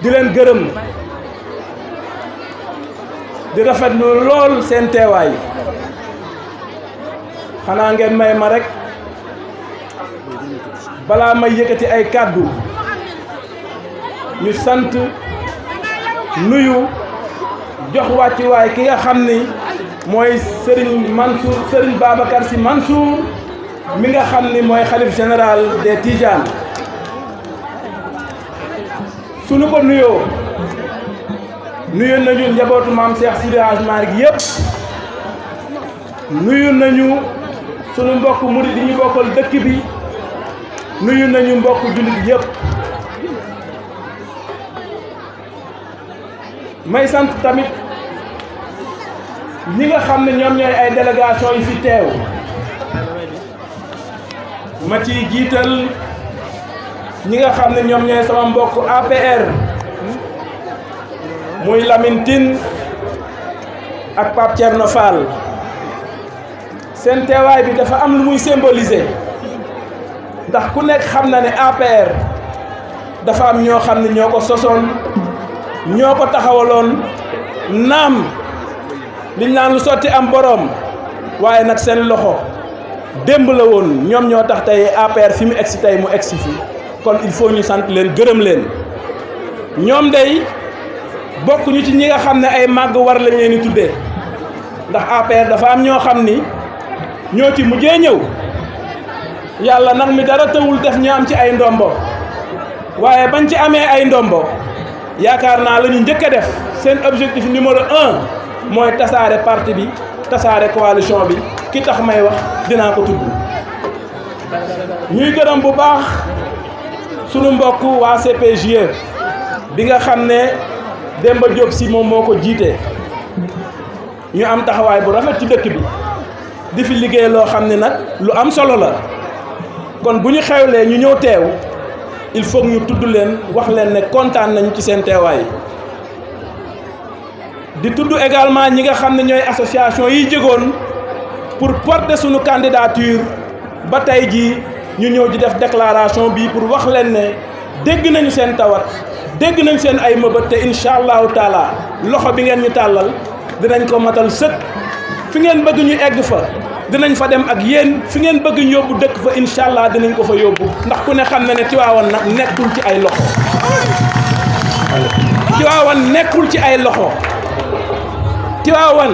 di leen gërëm di rafetlu lool seen teewaay xanaa ngeen may ma rek balaa may yëkkati ay kàddu ñu sant nuyu jox wàccuwaay ki nga xam ni mooy Serigne Babacar Sy Mansour mi nga xam ni mooy xalif général des Tidianes sunu ko nuyoo nuyu nañu njabootu maam Cheikh Sidi Hadj Malick yëpp nuyu nañu sunu mbokk murid yi ñu bokkal dëkk bi nuyu nañu mbokk jullit yëpp may sant tamit ñi nga xam ne ñoom ñooy ay délégation yi fi teew ma ciy jiital ñi nga xam ne ñoom ñooy sama mbokk APR muy Lamine Tine ak Pape Thierno Fall seen teewaay bi dafa am lu muy symboliser ndax ku nekk xam na ne APR dafa am ñoo xam ne ñoo ko sosoon ñoo ko taxawaloon naam liñ naan lu sotti am boroom waaye nag seen loxo démb la woon ñoom ñoo tax tey APR fi mu egsi tey mu egsi fi kon il faut ñu sant leen gërëm leen ñoom day bokk ñu ci ñi nga xam ne ay màgg war lañ leen di tuddee ndax APR dafa am ñoo xam ni ñoo ci mujjee ñëw yàlla nag mi dara tëwul def ñu am ci ay ndombo waaye bañ ci amee ay ndombo yaakaar naa la ñu njëkk a def seen objectif numéro 1 mooy tasaare parti bi tasaare coalition bi ki tax may wax dinaa ko tudd ñuy gërëm bu baax sunu mbokk waa CPGE bi nga xam ne Demba Diop si moom moo ko jiite ñu am taxawaay bu rafet ci dëkk bi di fi liggéey loo xam ne nag lu am solo la kon bu ñu xewlee ñu ñëw teew il faut ñu tudd leen wax leen ne kontaan nañu ci seen teewaay di tudd également ñi nga xam ne ñooy association yi jógoon pour porter sunu candidature ba tey jii ñu ñëw di def déclaration bii pour wax leen ne dégg nañu seen tawat dégg nañ seen ay mëbët te incha allahu taala loxo bi ngeen ñu tàllal dinañ ko matal sëkk fi ngeen bëgg ñu egg fa dinañ fa dem ak yéen fi ngeen bëgg ñu yóbbu dëkk fa incha allah dinañ ko fa yóbbu ndax ku ne xam na ne Tiwaawan nag nekkul ci ay loxo Tiwaawan nekkul ci ay loxo Tiwaawan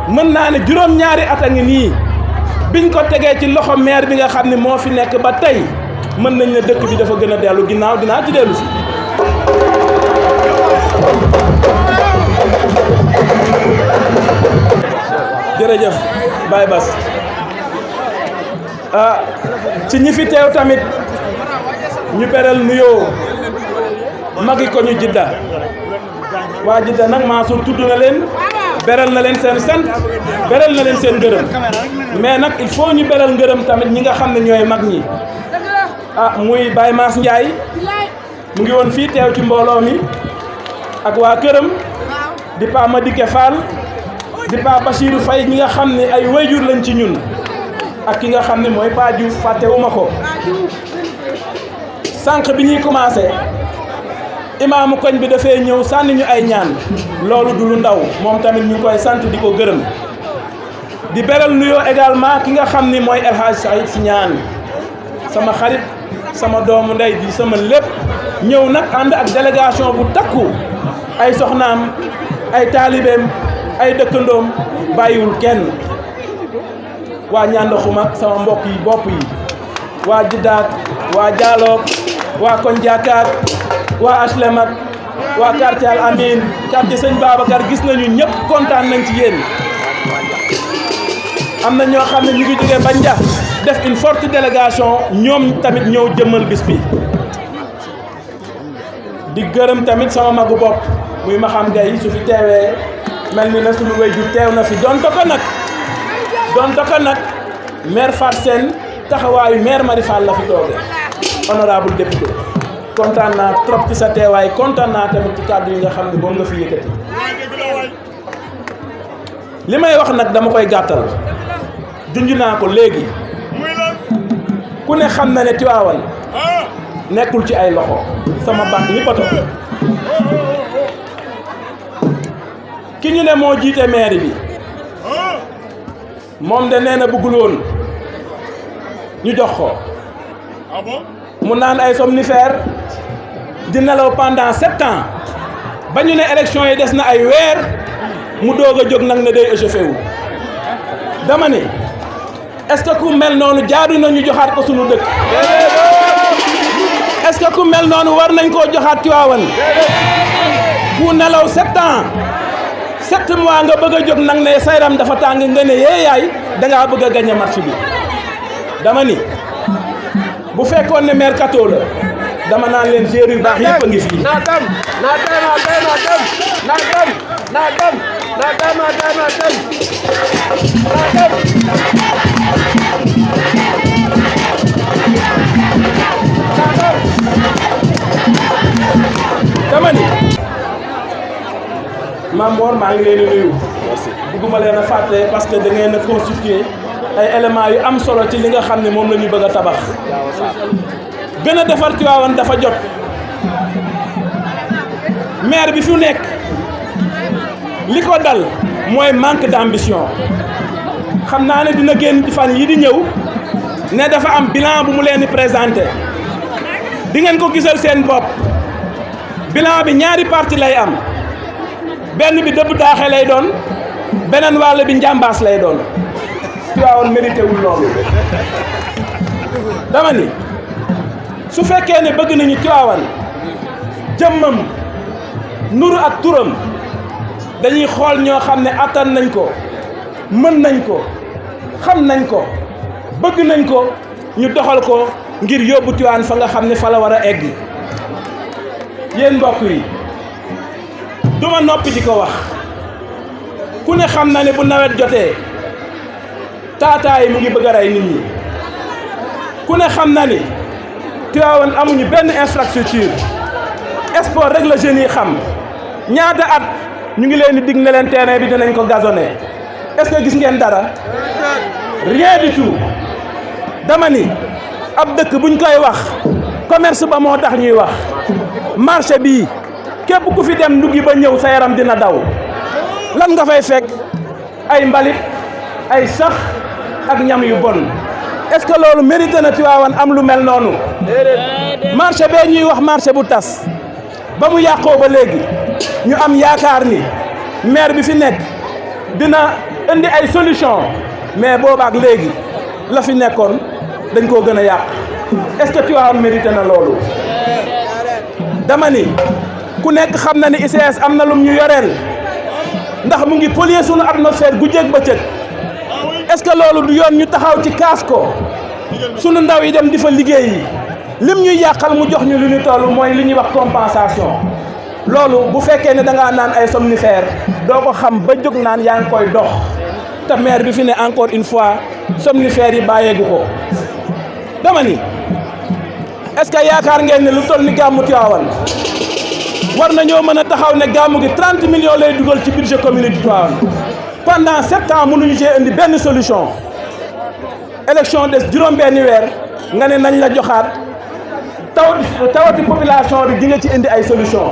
mën naa ne juróom-ñaari at a ngi nii biñ ko tegee ci loxo maire bi nga xam ne moo fi nekk ba tey mën nañ ne dëkk bi dafa gën a dellu ginnaaw dinaa ci dellu si jërëjëf Baye Bass ci ñi fi teew tamit ñu beral nuyoo magi ko ñu Jidda waa Jidda nag Mansour tudd na leen beral na leen seen sant beral na leen seen ngërëm mais nag il faut ñu beral ngërëm tamit ñi nga xam ne ñooy mag ñi muy Baye Mass Ndiaye mu ngi woon fii teew ci mbooloo mi ak waa këram di Pa Madike Fall di Pa Bachirou Faye ñi nga xam ne ay wayjur lañ ci ñun ak ki nga xam ne mooy Pa Diouf fàttewuma ko sànq bi ñuy commencé imaamu koñ bi dafay ñëw sànni ñu ay ñaan loolu du lu ndaw moom tamit ñu koy sant di ko gërëm di beral nuyoo également ki nga xam ni mooy El Hadj Saïd si ñaan sama xarit sama doomu ndey di sama lépp ñëw nag ànd ak délégation bu takku ay soxnaam ay taalibeem ay dëkkandoom bàyyiwul kenn waa Ñandaxuma sama mbokk yi bopp yi waa Jiddaak waa Dialoog waa Koñ Jaakaar waa HLM ak waa quartier Al Amine quartier Sëñ Babacar gis nañu ñëpp kontaan nañ ci yéen am na ñoo xam ne ñu ngi jógee ba Nja def une forte délégation ñoom tamit ñëw jëmmal bis bi di gërëm tamit sama magu bopp muy Maxam Gaye su fi teewee mel ni na suñu wéyjur teew na fi doon ko nag maire Fatou Sène taxawaayu maire Mari Fall la fi toogee honorable député kontaan naa trop ci sa teewaay kontaan naa tamit ci kàddu yi nga xam ne moom nga fi yëkkati li may wax nag dama koy gàttal junj naa ko léegi ku ne xam na ne Tiwaawan nekkul ci ay loxo sama baat ni poto ki ñu ne moo jiite mairie bi moom de nee na bëggul woon ñu jox ko mu naan ay somnifère di nelaw pendant 7 ans ba ñu ne élection yi des na ay weer mu doog a jóg nag ne day échauffé wu dama ne est-ce que ku mel noonu jaadu na ñu joxaat ko sunu dëkk est-ce que ku mel noonu war nañ koo joxaat Tivaouane ku nelaw 7 ans 7 mois nga bëgg a jóg nag ne sa yaram dafa tàng nga ne yee yaay dangaa bëgg a gagné match bi dama ni bu fekkoon ne mercato la dama naan leen joueurs yu baax yëpp a ngi fii. na dem dama ni Mame Mor maa ngi leen di nuyu. bëgguma leen a fàtte parce que da ngeen a constituer ay éléments yu am solo ci li nga xam ne moom la ñu bëgg a tabax. gën a defar Tivaouane dafa jot maire bi fi nekk li ko dal mooy manque d'ambition xam naa ne dina génn ci fan yi di ñëw ne dafa am bilan bu mu leen di présenté di ngeen ko gisal seen bopp bilan bi ñaari parti lay am benn bi dëbb daaxe lay doon beneen wàll bi njàmbaas lay doon Tivaouane mérité wul loolu dama ni su fekkee ne bëgg nañu Tivaouane jëmmam nuru ak turam dañuy xool ñoo xam ne attan nañ ko mën nañ ko xam nañ ko bëgg nañ ko ñu doxal ko ngir yóbbu Tivaouane fa nga xam ne fa la war a egg yéen mbokk yi duma noppi di ko wax ku ne xam na ne bu nawet jotee taataay mu ngi bëgg a rey nit ñi ku ne xam na ni Tivaouane amuñu benn infrastructure sport rek la jeunes yi xam ñaata at ñu ngi leen di dig ne leen terrain bi dinañ ko gazonné est-ce que gis ngeen dara rien du tout dama ni ab dëkk buñ koy wax commerce ba moo tax ñuy wax marché bii képp ku fi dem nduggi ba ñëw sa yaram dina daw lan nga fay fekk ay mbalit ay sax ak ñam yu bon est-ce que loolu mérité na Tivaouane am lu mel noonu marché bee ñuy wax marché bu tas ba mu yàqoo ba léegi ñu am yaakaar ni maire bi fi nekk dina indi ay solution mais boobaak léegi la fi nekkoon dañ koo gën a yàq est-ce que Tivaouane mérité na loolu dama ni ku nekk xam na ni ICS am na lum ñu yoreel ndax mu ngi polluer sunu atmosphère guddeeg bëccëg est-ce que loolu du yoon ñu taxaw ci kaas ko sunu ndaw yi dem di fa liggéey yi lim ñuy yàqal mu jox ñu lu ñu toll mooy li ñuy wax compensation loolu bu fekkee ne da ngaa naan ay somnifère doo ko xam ba jóg naan yaa ngi koy dox te maire bi fi ne encore une fois somnifère yi bàyyeegu ko dama ni est-ce que yaakaar ngeen ne lu toll ni gàmmu Tivaouane war nañoo mën a taxaw ne gàmmu gi 30 millions lay dugal ci budget commune du Tivaouane pendant 7 ans mënuñu cee indi benn solution élection des juróom-benni weer nga ne nañ la joxaat tawati population bi di nga ci indi ay solution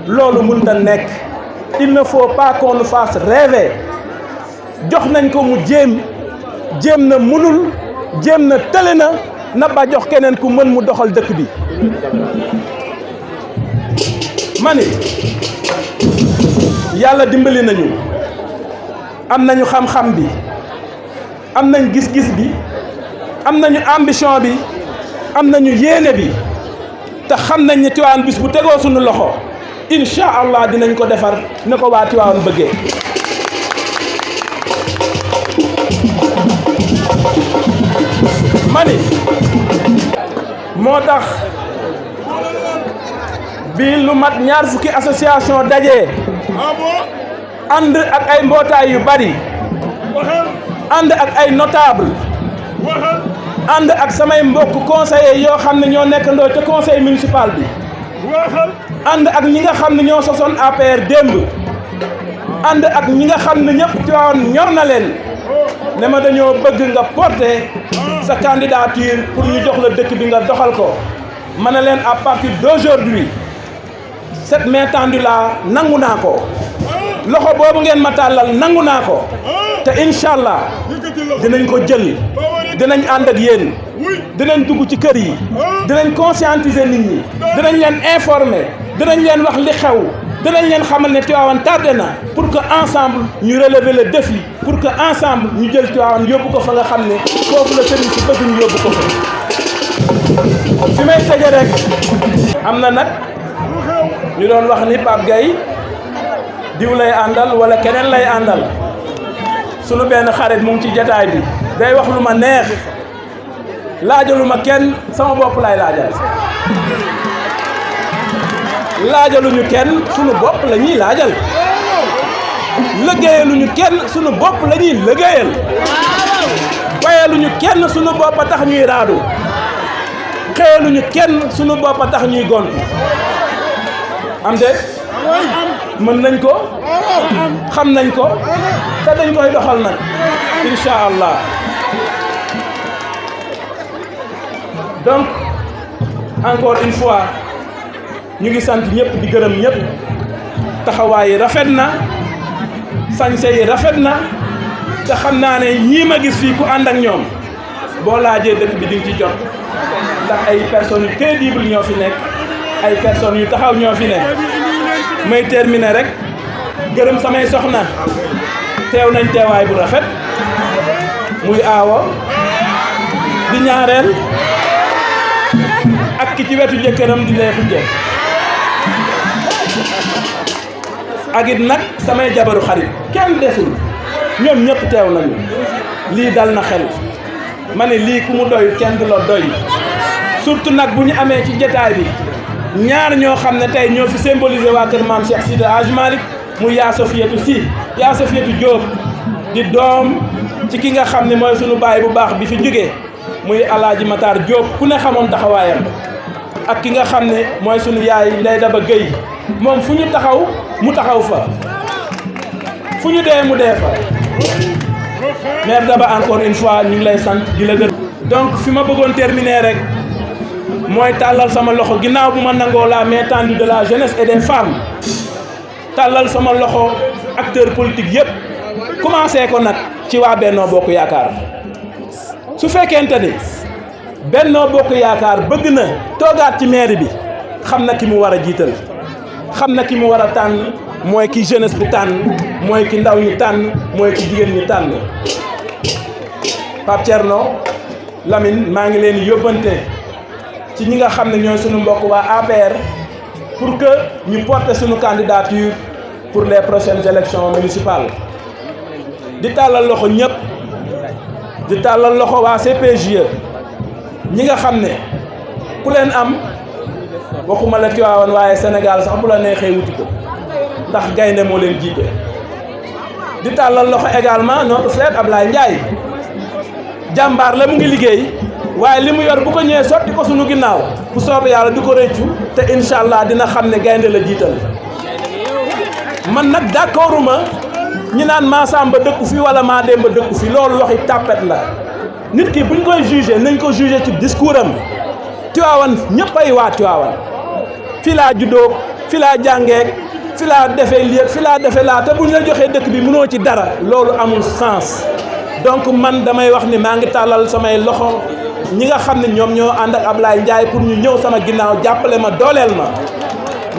loolu mënut a nekk il ne faut pas qu'on nous fasse rêver jox nañ ko mu jéem na mënul jéem na tële na ba jox keneen ku mën mu doxal dëkk bi ma ni yàlla dimbali nañu am nañu xam-xam bi am nañ gis-gis bi am nañu ambition bi am nañu yéene bi te xam nañ ne Tivaouane bis bu tegoo suñu loxo incha allah dinañ ko defar ne ko waa Tivaouane bëggee ma ni moo tax bi lu mat ñaar fukki association dajee ànd ak ay mbootaay yu bari ànd ak ay notable ànd ak samay mbokk conseillers yoo xam ne ñoo nekkandoo ca conseil municipal bi ànd ak ñi nga xam ne ñoo sosoon APR démb ànd ak ñi nga xam ne ñëpp Tivaouane ñor na leen ne ma dañoo bëgg nga porter sa candidature pour ñu jox la dëkk bi nga doxal ko ma ne leen à partir d'aujourd'hui cette main tendue là nangu naa ko loxo boobu ngeen ma tàllal nangu naa ko te incha allah dinañ ko jël dinañ ànd ak yéen dinañ dugg ci kër yi dinañ conscientiser nit ñi dinañ leen informer dinañ leen wax li xew dinañ leen xamal ne Tivaouane tardé na pour que ensemble ñu relever le défi pour que ensemble ñu jël Tivaouane yóbbu ko fa nga xam ne foofu la sëriñ si bëgg ñu yóbbu ko fa fi may tëje rek am na nag ñu doon wax ni Pape Gueye diw lay àndal wala keneen lay àndal sunu benn xarit mu ngi ci jataay bi day wax lu ma neex laajaluma kenn sama bopp lay laajal laajaluñu kenn sunu bopp la ñuy laajal liggéeyaluñu kenn sunu bopp la ñuy liggéeyal bayaluñu kenn sunu bopp a tax ñuy raadu xëyaluñu kenn sunu bopp a tax ñuy gontu am de mën nañ ko xam nañ ko te dañ koy doxal nag incha allah donc encore une fois ñu ngi sant ñëpp di gërëm ñëpp taxawaay yi rafet na sañse yi rafet na te xam naa ne ñii ma gis fii ku ànd ak ñoom boo laajee dëkk bi di nga ci jot ndax ay personnes yu crédibles ñoo fi nekk ay personnes yu taxaw ñoo fi nekk may terminer rek gërëm samay soxna teew nañ teewaay bu rafet muy aawo di ñaareel ak ki ci wetu jëkkëram di lee xujje ak it nag samay jabaru xarit kenn desul ñoom ñëpp teew nañu lii dal na xel ma ne lii ku mu doy kenn du la doy surtout nag bu ñu amee ci jotaay bi ñaar ñoo xam ne tey ñoo fi symboliser waa kër maam Cheikh Sidi Hadj Malick muy yaa Sofiyatu Si yaa Sofiyatu Diop di doom ci ki nga xam ne mooy sunu baay bu baax bi fi jógee muy Alaaji Matar Diop ku ne xamoon taxawaayam ak ki nga xam ne mooy sunu yaay Ndey Daba Gueye moom fu ñu taxaw mu taxaw fa fu ñu dee mu dee fa mère Daba encore une fois ñu ngi lay sant di la gërëm donc fi ma bëggoon terminer rek mooy tàllal sama loxo ginnaaw bu ma nangoo la main tendue de la jeunesse et des femmes tàllal sama loxo acteurs politiques yëpp commencé ko nag ci waa Benno Bokk Yaakaar su fekkente ni Benno Bokk Yaakaar bëgg na toogaat ci mairie bi xam na ki mu war a jiital xam na ki mu war a tànn mooy ki jeunesse bi tànn mooy ki ndaw ñi tànn mooy ki jigéen ñi tànn Pape Thierno Lamine maa ngi leen yóbbante ci ñi nga xam ne ñooy sunu mbokk waa APR pour que ñu porter sunu candidature pour les prochaines élections municipales di tàllal loxo ñëpp di tàllal loxo waa CPGE ñi nga xam ne ku leen am waxuma la Tivaouane waaye Sénégal sax bu la neexee wuti ko ndax gaynde moo leen jiite di tàllal loxo également notre frère Ablaye Ndiaye jàmbaar la mu ngi liggéey waaye li mu yor bu ko ñëwee sotti ko sunu ginnaaw bu soobee yàlla di ko rëccu te incha allah dina xam ne gaynde la jiital man nag d'accorduma ñi naan maa Samba dëkku fi wala maa Demba dëkku fi loolu waxi tàppet la nit ki buñ koy jugé nañ ko jugé ci discours am Tivaouane ñëpp ay waa Tivaouane fi laa juddoo fi laa jàngee fi laa defee lii fi laa defee laa te buñ la joxee dëkk bi mënoo ci dara loolu amul sens donc man damay wax ni maa ngi tàllal samay loxo ñi nga xam ne ñoom ñoo ànd ak Ablaye Ndiaye pour ñu ñëw sama ginnaaw jàppale ma dooleel ma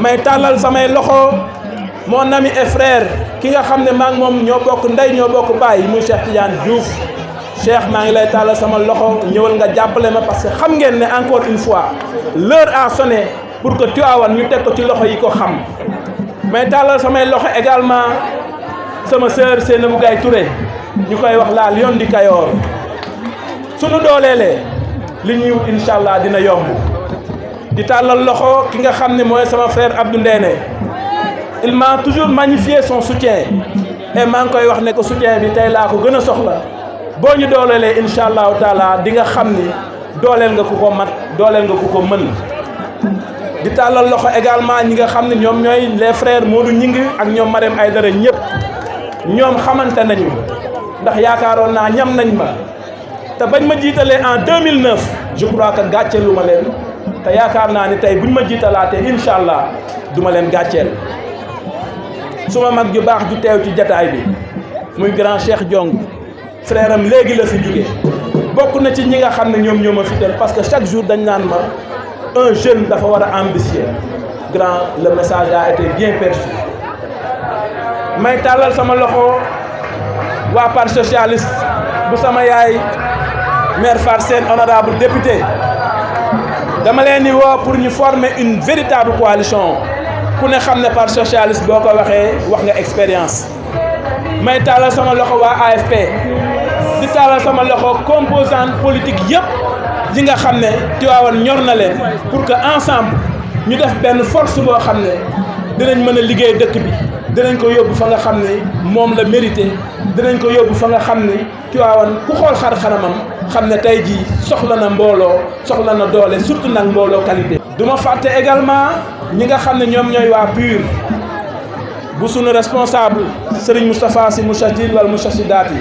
may tàllal samay loxo mon ami et frère ki nga xam ne maa ngi moom ñoo bokk ndey ñoo bokk baay muy Cheikh Tidiane Diouf Cheikh maa ngi lay tàllal sama loxo ñëwal nga jàppale ma parce que xam ngeen ne encore une fois l'heure a sonné pour que Tivaouane ñu teg ko ci loxo yi ko xam may tàllal samay loxo également sama sœur Seynabou Gaye Touré ñu koy wax la Lion du Kayor sunu dooleelee li ñuy wut incha allah dina yomb di tàllal loxo ki nga xam ne mooy sama frère Abdou Ndéné il m'a toujours magnifié son soutien et maa ngi koy wax ne ko soutien bi tey laa ko gën a soxla boo ñu dooleelee incha allahu taala di nga xam ni dooleel nga ku ko mat dooleel nga ku ko mën di tàllal loxo également ñi nga xam ne ñoom ñooy les frères Modou Ñing ak ñoom Marème Aïdara ñëpp ñoom xamante nañu ndax yaakaaroon naa ñam nañ ma te bañ ma jiitalee en 2009 je crois que gàcce lu ma leen te yaakaar naa ni tey buñ ma jiitalaatee incha allah duma leen gàcceel suma mag ju baax ju teew ci jataay bi muy grand Cheikh Diong frère am léegi la fi jóge bokk na ci ñi nga xam ne ñoom ñoo ma fidèle parce que chaque jour dañ naan ma un jeune dafa war a ambitieux grand le message a été bien perçu may tàllal sama loxo waa parti socialiste bu sama yaay maire Fatou Sène honorable député dama leen di woo pour ñu former une véritable coalition ku ne xam ne parti socialiste boo ko waxee wax nga expérience may tàllal sama loxo waa AFP di tàllal sama loxo composante politique yëpp yi nga xam ne Tivaouane ñor na leen pour que ensemble ñu def benn force boo xam ne dinañ mën a liggéey dëkk bi dinañ ko yóbbu fa nga xam ne moom la mérité dinañ ko yóbbu fa nga xam ne Tivaouane ku xool xar xaramam xam ne tey jii soxla na mbooloo soxla na doole surtout nag mbooloo qualité. du ma fàtte également ñi nga xam ne ñoom ñooy waa PUR bu sunu responsable Serigne Moustapha Sy Moustarchidine wala Moustarchidaty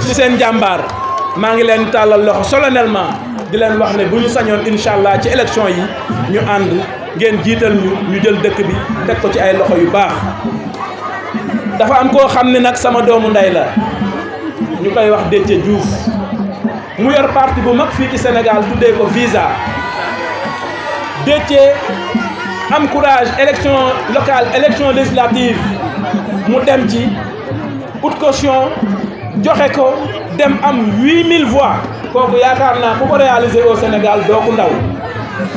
ci seen jàmbaar maa ngi leen tàllal loxo solennellement di leen wax ne bu ñu sañoon incha allah ci élection yi ñu ànd ngeen jiital ñu jël dëkk bi teg ko ci ay loxo yu baax. dafa am koo xam ne nag sama doomu ndey la ñu koy wax Déthié Diouf mu yor parti bu mag fii ci Sénégal tuddee ko Visa Déthié am courage élection locale élection législative mu dem ci ut caution joxe ko dem am 8000 voix kooku yaakaar naa ku ko réaliser au Sénégal doo ku ndaw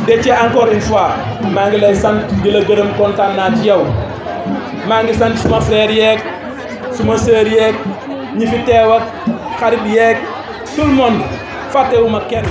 Déthié encore une fois maa ngi lay sant di la gërëm kontaan naa ci yow maa ngi sant suma frère yeeg suma sœur yeeg ñi fi teew ak xarit yeeg tout le monde fàttewuma kenn